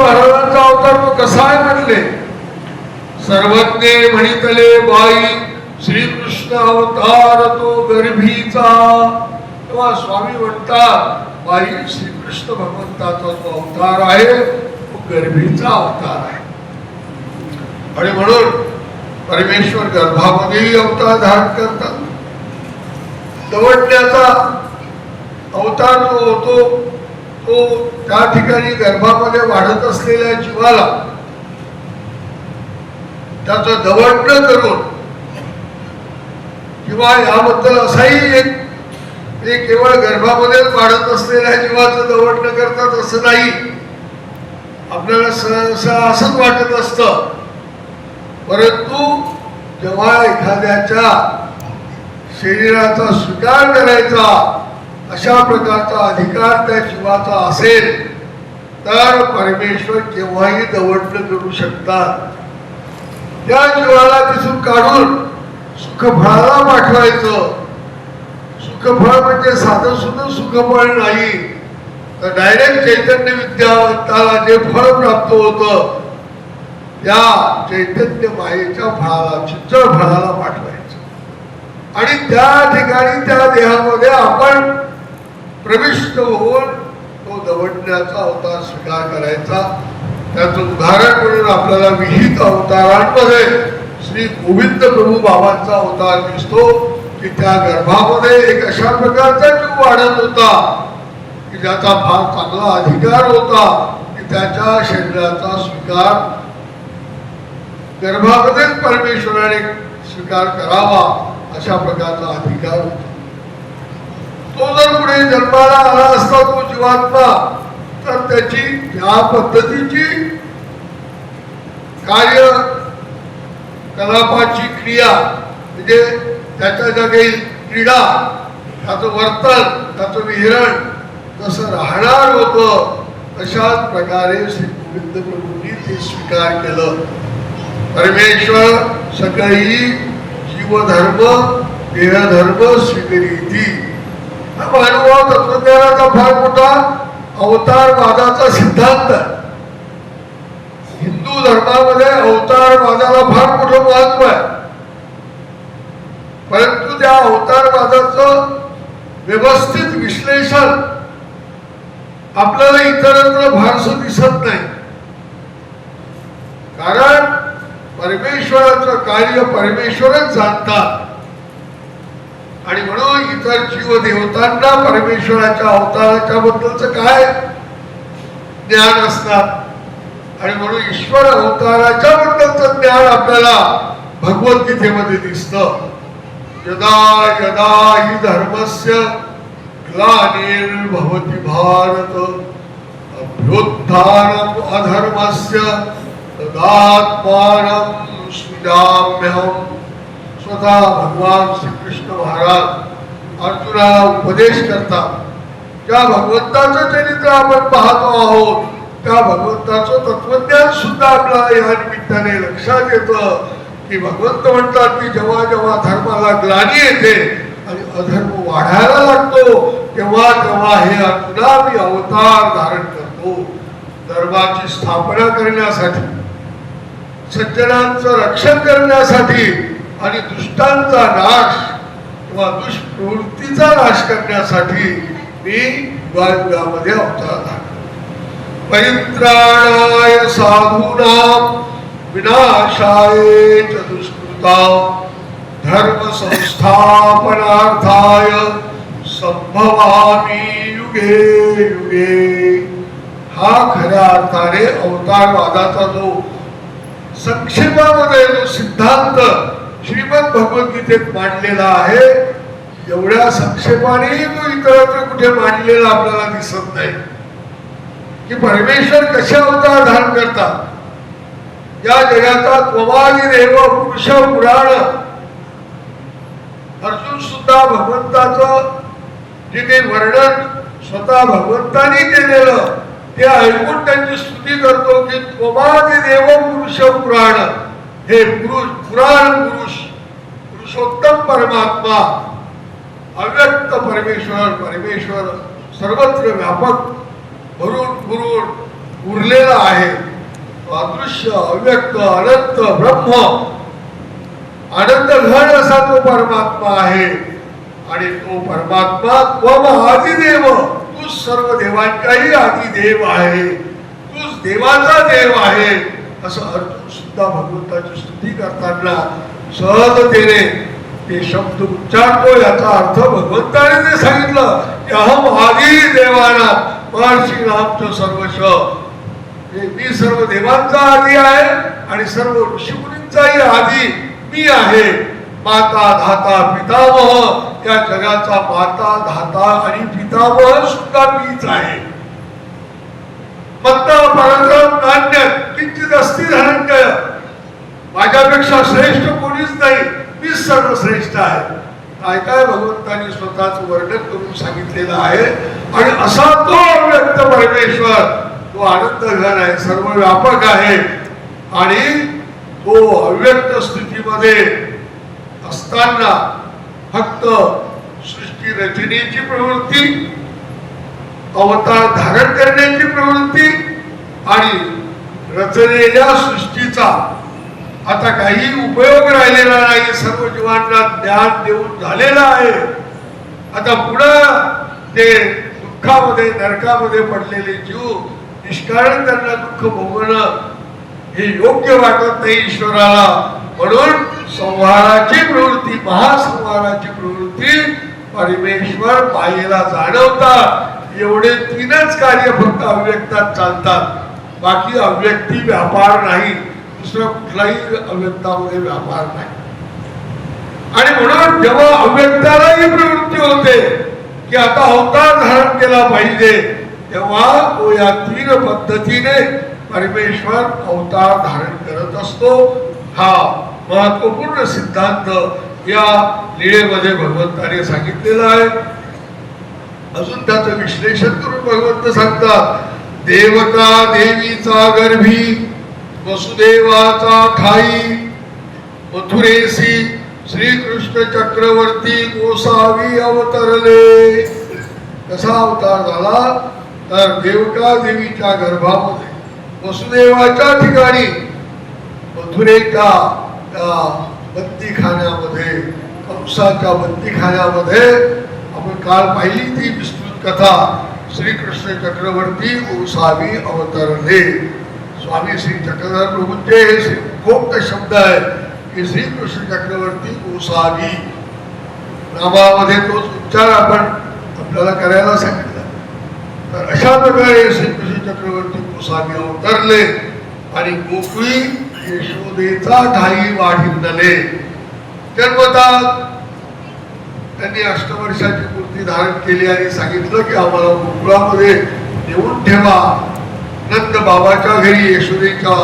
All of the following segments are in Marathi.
महाराजांचा अवतार तो कसा आहे म्हणले, सर्वज्ञे म्हणितले बाई श्रीकृष्ण अवतार तो गर्भीचा. तेव्हा स्वामी म्हणतात बाई श्रीकृष्ण भगवंताचा जो अवतार आहे तो गर्भीचा अवतार आहे. आणि म्हणून परमेश्वर गर्भामध्येही अवतार धारण करतात. दवडण्याचा अवतार जो होतो तो त्या ठिकाणी गर्भामध्ये वाढत असलेल्या जीवाला त्याचं दवडणं करून, किंवा याबद्दल असाही एक केवळ गर्भामध्ये वाढत असलेल्या जीवाचं दवडणं करतात असं नाही. आपल्याला सहसा असंच वाटत असतं, परंतु जेव्हा एखाद्याच्या शरीराचा स्वीकार करायचा अशा प्रकारचा अधिकार त्या जीवाचा असेल तर परमेश्वर केव्हाही दवडणं करू शकतात. त्या जीवाला तिथून काढून सुखफळाला पाठवायचं. सुखफळ म्हणजे साधं सुद्धा सुखफळ नाही, तर डायरेक्ट चैतन्य विद्यावंताला जे फळ प्राप्त होतं त्या चैतन्य मायेच्या फळाला, चिच्चळ फळाला पाठवायचं. आणि त्या ठिकाणी त्या देहामध्ये आपण प्रविष्ट होऊन तो दवडण्याचा अवतार स्वीकार करायचा. त्याचं उदाहरण म्हणून आपल्याला विहित अवतारांमध्ये श्री गोविंद प्रभू बाबांचा अवतार दिसतो की त्या गर्भामध्ये एक अशा प्रकारचा जीव वाढत होता की ज्याचा फार चांगला अधिकार होता की त्याच्या शरीराचा स्वीकार गर्भामध्येच परमेश्वराने स्वीकार करावा अशा प्रकारचा अधिकार होता. तो जर पुढे जन्माला आला असता तो जीवात्मा, तर त्याची या पद्धतीची कार्य कलापाची क्रिया म्हणजे त्याच्या ज्या काही क्रीडा, त्याचं वर्तन, त्याचं विहरण जसं राहणार होतं तशाच प्रकारे श्री गोविंद प्रभूंनी ते स्वीकार केलं. परमेश्वर सकळी जीवधर्म देहधर्म स्वीकरिती. हा मानव तत्वज्ञानाचा फार मोठा अवतारवादाचा सिद्धांत आहे. हिंदू धर्मामध्ये अवतारवादाला फार मोठं महत्व आहे, परंतु त्या अवतारवादाचं व्यवस्थित विश्लेषण आपल्याला इतरत्र फारसं दिसत नाही. कारण परमेश्वराचं कार्य परमेश्वरच जाणतात आणि म्हणून इतर जीवदेवतांना परमेश्वराच्या अवताराच्या बद्दलचं काय ज्ञान असणार. आणि म्हणून ईश्वर अवताराच्या बद्दलचं ज्ञान आपल्याला भगवद्गीतेमध्ये दिसतं. यदा यदा हि धर्मस्य ग्लानिर्भवति भारत अभ्युत्थानम् अधर्मस्य तदात्मानं सृजाम्यहम्. स्वतः भगवान श्री कृष्ण महाराज अर्जुनाला उपदेश करतात. ज्या भगवंताचं चरित्र आपण पाहतो आहोत त्या भगवंताचं तत्वज्ञान सुद्धा आपल्याला या निमित्ताने लक्षात येतं की भगवंत म्हणतात की जेव्हा जेव्हा धर्माला ग्लानी येते आणि अधर्म वाढायला लागतो तेव्हा तेव्हा हे अर्जुना मी अवतार धारण करतो. धर्माची स्थापना करण्यासाठी, सज्जनांचं रक्षण करण्यासाठी आणि दुष्टांचा नाश किंवा दुष्प्रवृत्तीचा नाश करण्यासाठी मी युगायुगामध्ये अवतार धारण. परित्राणाय साधूनां विनाशाय च दुष्कृतां धर्म संस्थापनार्थाय संभवामि युगे युगे. हा खऱ्या अर्थाने अवतारवादाचा जो संक्षेपामध्ये जो सिद्धांत श्रीमद भगवद्गीतेत मांडलेला आहे एवढ्या संक्षेपानेही तो इतरत्र कुठे मांडलेला आपल्याला दिसत नाही की परमेश्वर कसे अवतार धारण करतात. या जगाचा त्वमादिदेव पुरुष पुराण. अर्जुन सुद्धा भगवंताचं जे काही वर्णन स्वतः भगवंतानी केलेलं ते ऐकून त्यांची स्तुती करतो की त्वमादिदेव पुरुष पुराण. हे पुरुष, पुराण पुरुष, पुरुषोत्तम परमात्मा, अव्यक्त परमेश्वर, परमेश्वर सर्वत्र व्यापक भरून भरून उरलेला आहे. अदृश्य अव्यक्त अनंत ब्रह्म आनंद घन असा तो परमात्मा आहे. आणि तो परमात्मा त्वम आदिदेव, तूच सर्व देवांच्याही आदिदेव आहे, तूच देवाचा देव आहे असं अर्जुन सुद्धा भगवंताची स्तुती करताना सहजतेने ते शब्द उच्चारतो. याचा अर्थ भगवंताने ते सांगितलं की अहम आदि देवाना महर्षी रामचं सर्वस्व, मी सर्व देवांचा आदी आहे आणि सर्व ऋषीमुनींचाही आदी मी आहे. माता धाता पितामह, या जगाचा माता धाता आणि पितामह सुद्धा मीच आहे. मत्ता परम नान्य किंचित अस्ति धनंजय, माझ्यापेक्षा श्रेष्ठ कोणीच नाही, मीच सर्वश्रेष्ठ आहे. काय काय भगवंतांनी स्वतःच वर्णन करून सांगितलेलं आहे. आणि असा तो अव्यक्त परमेश्वर, तो आनंद घन आहे, सर्व व्यापक आहे. आणि तो अव्यक्त स्थितीमध्ये असताना फक्त सृष्टी रचनेची प्रवृत्ती, अवतार धारण करण्याची प्रवृत्ती आणि रचलेल्या सृष्टीचा आता काही उपयोग राहिलेला नाही. सर्व जीवांना ज्ञान देऊन झालेला आहे. आता पुढं ते दुःखामध्ये नरकामध्ये पडलेले जीव निष्कारण त्यांना दुःख भोगणं हे योग्य वाटत नाही ईश्वराला. म्हणून संहाराची प्रवृत्ती, महासंहाराची प्रवृत्ती परमेश्वर मायेला जाणवतात. एवढे तीनच कार्य फक्त अव्यक्तात चालतात, बाकी अव्यक्ती व्यापार नाही, दुसरा कुठलाही अव्यक्तामध्ये व्यापार नाही. आणि म्हणून जेव्हा अव्यक्तालाही प्रवृत्ती होते की आता अवतार धारण केला पाहिजे, तेव्हा तो या तीन पद्धतीने परमेश्वर अवतार धारण करत असतो. हा महत्वपूर्ण सिद्धांत या लीळेमध्ये भगवंताने सांगितलेला आहे. अजून त्याचं विश्लेषण करून भगवंत सांगतात, देवता देवीचा गर्भी वसुदेवाचा ठाई मथुरेसी श्रीकृष्ण चक्रवर्ती गोसावी अवतरले. कसा अवतार झाला तर देवता देवीच्या गर्भामध्ये वसुदेवाच्या ठिकाणी मथुरेच्या बंदीखान्यामध्ये, कंसाच्या बंदीखान्यामध्ये आपण काल पाहिली ती विस्तृत कथा. श्रीकृष्ण चक्रवर्ती गोसावी अवतरले. स्वामी श्री चक्रधर प्रभूंचे हे श्रीगोप्त शब्द आहे की श्रीकृष्ण चक्रवर्ती गोसावी, नामामध्ये तोच उच्चार आपण आपल्याला करायला सांगितलं. तर अशा प्रकारे श्रीकृष्ण चक्रवर्ती गोसावी अवतरले आणि गोकुळी यशोदेचा ठाई वाढिंदले. जन्मतात त्यांनी अष्टवर्षाची मूर्ती धारण केली आणि सांगितलं की आम्हाला गोकुळामध्ये नेऊन ठेवा. नंद बाबाच्या घरी यशोदेच्या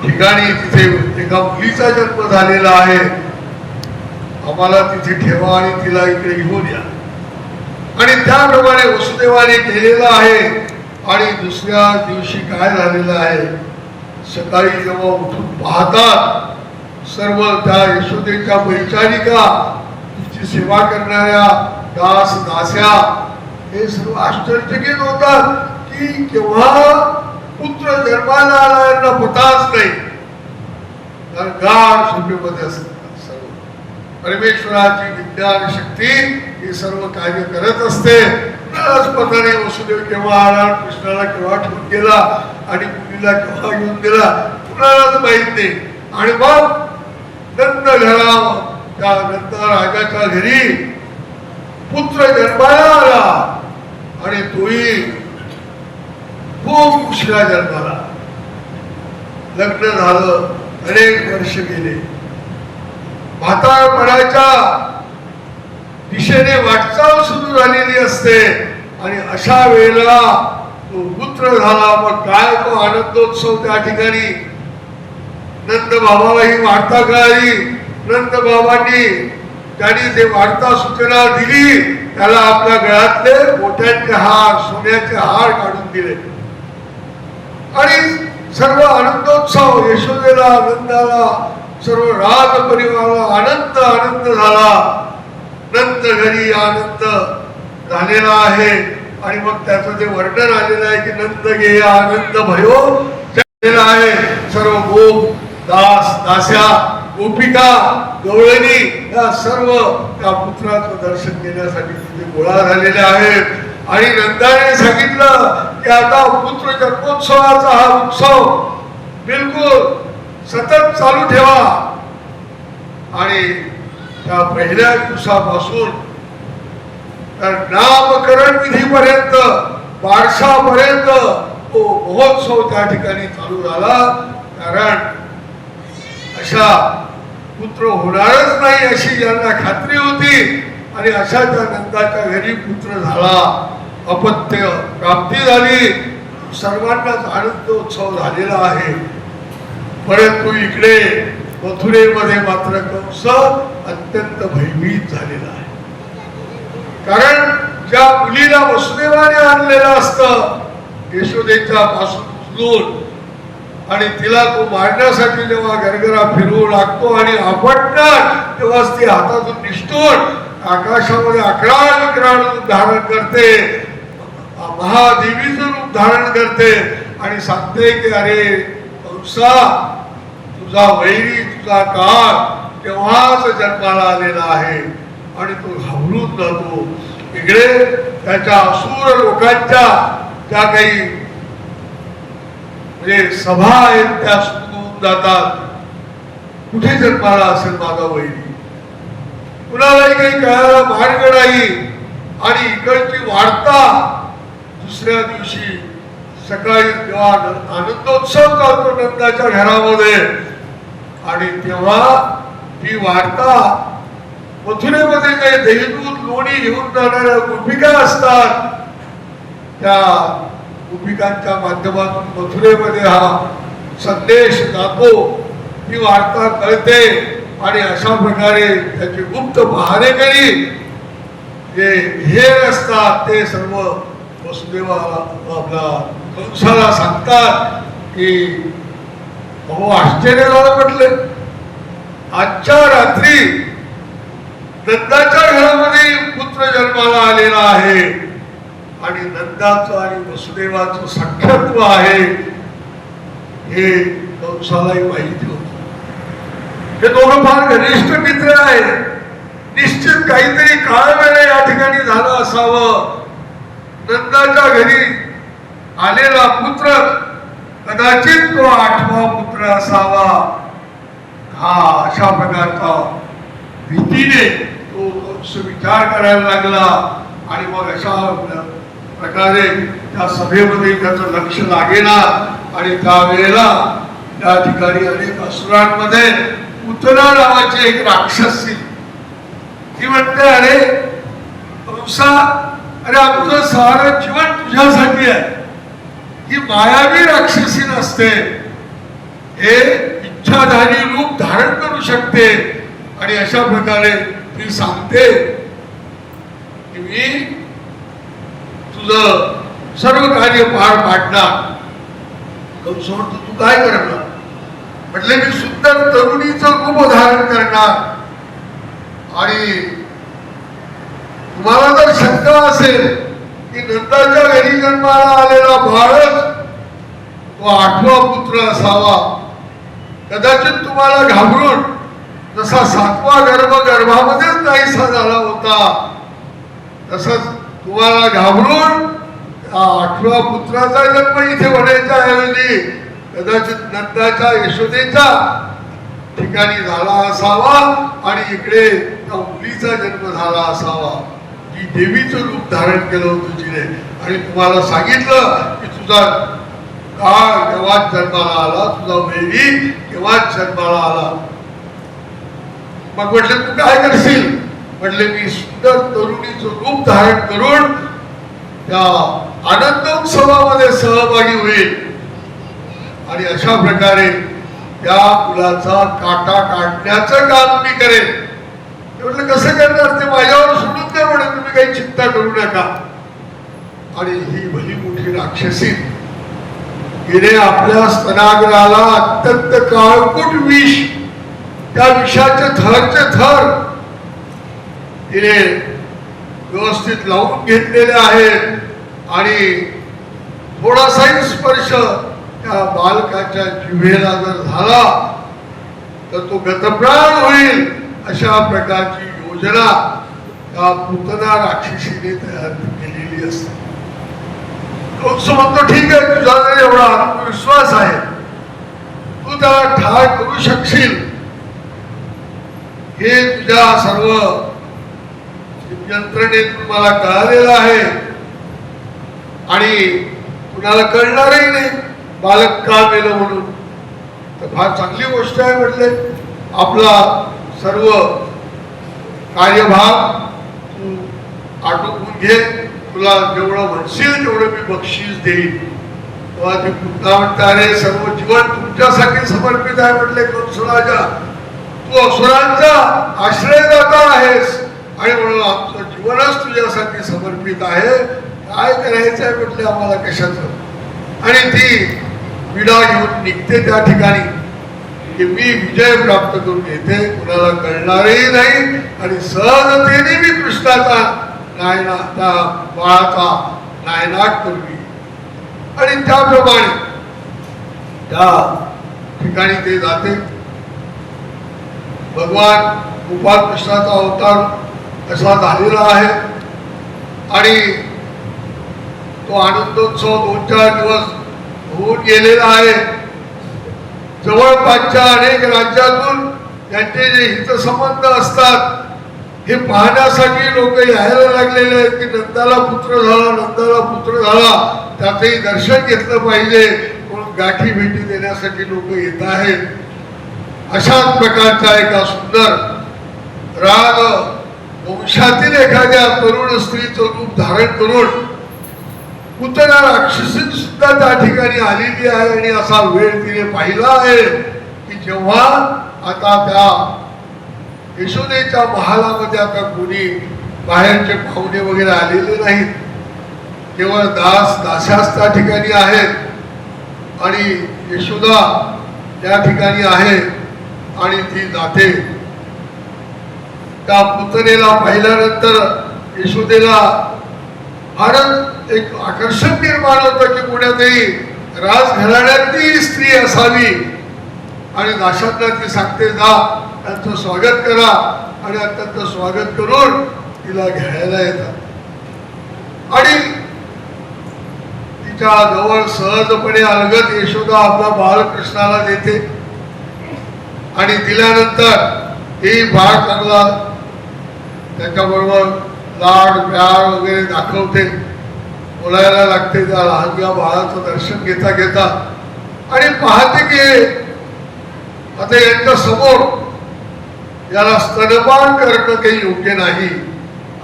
ठिकाणी तिथे एका मुलीचा जन्म झालेला आहे, आम्हाला तिथे ठेवा आणि तिला इकडे घेऊन या. आणि त्याप्रमाणे वसुदेवाने केलेलं आहे. आणि दुसऱ्या दिवशी काय झालेलं आहे, सकाळी जेव्हा उठून पाहतात सर्व त्या यशोदेच्या परिचारिका, तिची सेवा करणाऱ्या दास दास्या, हे सर्व आश्चर्यचकित होतात की केव्हा पुत्र जन्माला आला यांना पताच नाही. कारण गाढ झोपेमध्ये असतात. सर्व परमेश्वराची विज्ञान शक्ती हे सर्व कार्य करत असते. कुणालाच पता नाही वसुदेव केव्हा आला, कृष्णाला केव्हा ठेवून गेला आणि मुलीला केव्हा घेऊन गेला, कुणालाच माहित नाही. आणि मग नंद घरा, त्या नंद राजाच्या घरी पुत्र जन्माला आला आणि तोही खूप उशिरा जन्माला. लग्न झालं, अनेक वर्ष गेले, म्हातारपणाच्या दिशेने वाटचाल सुरू झालेली असते. आणि अशा वेळेला तो पुत्र झाला. मग काय तो आनंदोत्सव त्या ठिकाणी. नंद बाबालाही वार्ता कळाली. नंद बाबांनी त्यांनी ते वार्ता सूचना दिली, त्याला आपल्या गळ्यातले मोठ्यांचे हार, सोन्याचे हार काढून दिले आणि सर्व आनंदोत्सव यशोदेला, नंदाला, सर्व राज परिवाराला आनंद आनंद झाला. नंद घरी आनंद झालेला आहे. आणि मग त्याचं ते वर्णन आलेलं आहे की नंद घे आनंद भयो झालेला आहे. सर्व गोप दास दास्या गोपिका गवळणी या सर्व त्या पुत्राचं दर्शन घेण्यासाठी तिथे गोळा झालेले आहेत. आणि नंदाने सांगितलं की आता पुत्र जन्मोत्सवाचा हा उत्सव बिलकुल सतत चालू ठेवा. आणि त्या पहिल्या दिवसापासून तर नामकरण विधीपर्यंत बारशापर्यंत तो महोत्सव त्या ठिकाणी चालू झाला. कारण अशा पुत्र होणारच नाही अशी ज्यांना खात्री होती आणि अशा त्या नंदाच्या घरी पुत्र झाला, अपत्य प्राप्ती झाली, सर्वांनाच आनंदोत्सव झालेला आहे. परंतु इकडे मथुरेमध्ये मात्र कंस अत्यंत भयभीत झालेला आहे. कारण ज्या मुलीला वसुदेवाने आणलेलं असतं यशोदेच्या पासून उचलून आणि तिला तो मारण्यासाठी जेव्हा गरगरा फिरवू लागतो आणि आपटणार तेव्हाच ती हातातून निष्ठून आकाशामध्ये अकराळ रूप धारण करते, महादेवीचं रूप धारण करते आणि सांगते की अरे कंसा, तुझा वैरी तुझा काळ तेव्हाच जन्माला आलेला आहे. आणि तो घाबरून जातो. इकडे त्याच्या असुर लोकांच्या ज्या काही म्हणजे सभा आहेत त्या सुटून जातात. कुठे जन्माला असेल माझा वैरी, कुणालाही काही कळायला मार्ग नाही. आणि इकडची वार्ता दुसऱ्या दिवशी सकाळी जेव्हा आनंदोत्सव चालतो नंदाच्या घरामध्ये आणि तेव्हा ती वार्ता मथुरेमध्ये काही दहीदूध लोणी घेऊन जाणाऱ्या गोपिका असतात त्या गोपिकांच्या माध्यमातून मथुरेमध्ये हा संदेश जातो, ती वार्ता कळते. आणि अशा प्रकारे त्याचे गुप्त पहारेकरी जे हे असतात ते सर्व वसुदेवाला आपला कंसाला सांगतात की अहो आश्चर्य झालं म्हटले, आजच्या रात्री नंदाच्या घरामध्ये पुत्र जन्माला आलेला आहे आणि नंदाचं आणि वसुदेवाचं साक्षात्व आहे हे कंसालाही माहिती होतं. हे दोघं फार घनिष्ठ मित्र आहेत. निश्चित काहीतरी काळवेळ या ठिकाणी झालं असावं. नंदाच्या घरी आलेला पुत्र कदाचित तो 8वा पुत्र असावा. हा अशा प्रकारचा भीतीने तो विचार करायला लागला. आणि मग अशा प्रकारे त्या सभेमध्ये त्याचं लक्ष लागेना. आणि त्यावेळेला त्या ठिकाणी अनेक असुरांमध्ये पुतना नावाची एक राक्षसी ती म्हणते, अरे कंसा, अरे आमचं सारं जीवन तुझ्यासाठी आहे. ही मायावी राक्षसी नसते, हे इच्छाधारी रूप धारण करू शकते. आणि अशा प्रकारे ती सांगते की मी तुझं सर्व कार्य पार पाडणार. कंस म्हणतो, तू काय करणार? म्हटले मी सुंदर तरुणीचं रूप धारण करणार. आणि तुम्हाला जर शंका असेल की नंदाच्या घरी जन्माला आलेला बाळच तो 8वा पुत्र असावा, कदाचित तुम्हाला घाबरून जसा 7वा गर्भ गर्भामध्येच नाहीसा झाला होता तसंच तुम्हाला घाबरून 8व्या पुत्राचा जन्म इथे होण्याच्या ऐवजी कदाचित नंदाच्या यशोदेच्या ठिकाणी झाला असावा आणि इकडे त्या मुलीचा जन्म झाला असावा, जी देवीचं रूप धारण केलं होतं जिने. आणि तुम्हाला सांगितलं की तुझा काळ केव्हाच जन्माला आला, तुझा वैरी केव्हाच जन्माला आला. मग म्हटले तू काय करशील? म्हटले मी सुंदर तरुणीचं रूप धारण करून त्या आनंदोत्सवामध्ये सहभागी होईल आणि अशा प्रकारे त्या मुलाचा काटा काढण्याचं काम मी करेन. म्हटलं कसं करणार? ते माझ्यावर सोडून द्या म्हणे, तुम्ही काही चिंता करू नका. आणि ही भली मोठी राक्षसी हिने आपल्या स्तनाग्राला अत्यंत काळकूट विष, त्या विषाचे थरचे थर तिने व्यवस्थित लावून घेतलेले आहेत. आणि थोडासाही स्पर्श त्या बालकाच्या जिभेला जर झाला तर तो गतप्राण होईल, अशा प्रकारची योजना त्या पूतना राक्षसीने तयार केलेली असते. तो म्हणतो ठीक आहे, तुझा जर एवढा आत्मविश्वास आहे, तू त्याला ठार करू शकशील, हे तुझ्या सर्व यंत्रणेतून मला कळालेलं आहे आणि कुणाला कळणारही नाही बालक का मेलं म्हणून. तर फार चांगली गोष्ट आहे म्हटले, आपला सर्व कार्यभाग तू आटोपून घे, तुला जेवढं म्हणशील तेवढं मी बक्षीस देईन. तेव्हा ते पुन्हा म्हणणारे सर्व जीवन तुमच्यासाठी समर्पित आहे म्हटले. कंसराजा, तू असुरांचा आश्रयदाता आहेस आणि म्हणून आमचं जीवनच तुझ्यासाठी समर्पित आहे. काय करायचं आहे म्हटले आम्हाला कशाचं. आणि ती विडा घेऊन निघते त्या ठिकाणी की मी विजय प्राप्त करून येते, कुणाला कळणारही नाही आणि सहजतेने मी कृष्णाचा त्या बाळाचा नायनाट करून. आणि त्याप्रमाणे त्या ठिकाणी ते जाते. भगवान गोपाल कृष्णाचा अवतार असा झालेला आहे आणि तो आनंदोत्सव 2-4 दिवस होऊन गेलेला आहे. जवळपासच्या अनेक राज्यातून त्यांचे जे हितसंबंध असतात हे पाहण्यासाठी लोक यायला लागलेले आहेत की नंदाला पुत्र झाला, नंदाला पुत्र झाला, त्याचंही दर्शन घेतलं पाहिजे म्हणून गाठी भेटी देण्यासाठी लोक येत आहेत. अशाच प्रकारचा एका सुंदर राग वंशातील एखाद्या तरुण स्त्रीचं रूप धारण करून पूतना राक्षसी सुद्धा त्या ठिकाणी आलेली आहे. आणि असा वेळ तिने पाहिला आहे की जेव्हा आता त्या यशोदेच्या महालामध्ये आता कोणी बाहेरचे पाहुणे वगैरे आलेले नाहीत, केवळ दास दास्याच त्या ठिकाणी आहेत आणि यशोदा त्या ठिकाणी आहे. आणि ती जाते. त्या पुतनेला पाहिल्यानंतर यशोदेला फारच एक आकर्षण निर्माण होतं की पुण्यातही राजघराण्यातली स्त्री असावी. आणि दाशांना ती सांगते, जा त्यांचं स्वागत करा. आणि त्यांचं स्वागत करून तिला घ्यायला येतात आणि तिच्या जवळ सहजपणे अलगद यशोदा आपला बाळकृष्णाला देते. आणि दिल्यानंतर ही बाळ चांगला त्याच्याबरोबर लाड प्यार वगैरे दाखवते, बोलायला लागते त्या लहानग्या बाळाचं दर्शन घेता घेता. आणि पाहते की आता यांच्या समोर याला स्तनपान करणं काही योग्य नाही.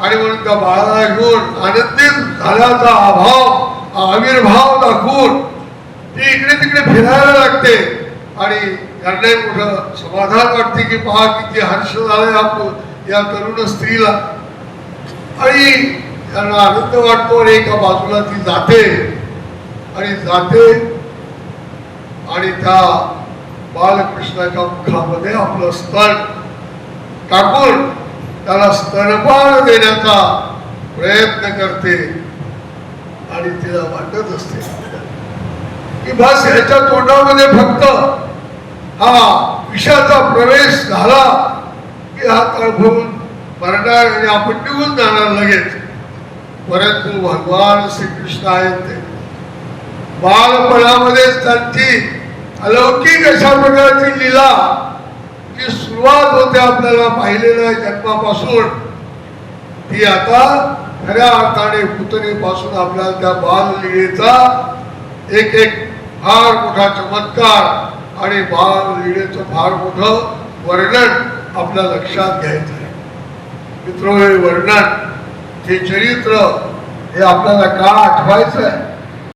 आणि म्हणून त्या बाळाला घेऊन आनंदित झाल्याचा आविर्भाव दाखवून ती इकडे तिकडे फिरायला लागते. आणि त्यांना मोठं समाधान वाटते की पहा किती हर्ष झालाय या तरुण स्त्रीला. आणि त्यांना आनंद वाटतो. आणि एका बाजूला ती जाते आणि त्या बालकृष्णाच्या मुखामध्ये आपलं स्तन टाकून त्याला स्तनपान देण्याचा प्रयत्न करते. आणि तिला वाटत असते की बस ह्याच्या तोंडामध्ये फक्त हा विषाचा प्रवेश झाला की हा तळफळून मरणार आणि आपण निघून जाणार लगेच. परंतु भगवान श्रीकृष्ण आहेत ते बालपणामध्येच त्यांची अलौकिक अशा प्रकारची लीला जी सुरुवात होते आपल्याला पाहिलेलं आहे जन्मापासून, ती आता खऱ्या अर्थाने पुतनेपासून आपल्याला त्या बाललीळेचा एक एक फार मोठा चमत्कार आणि बाललीळेचं फार मोठं वर्णन आपल्या लक्षात घ्यायचं आहे. मित्र, हे वर्णन, हे चरित्र हे आपल्याला का आठवायचं आहे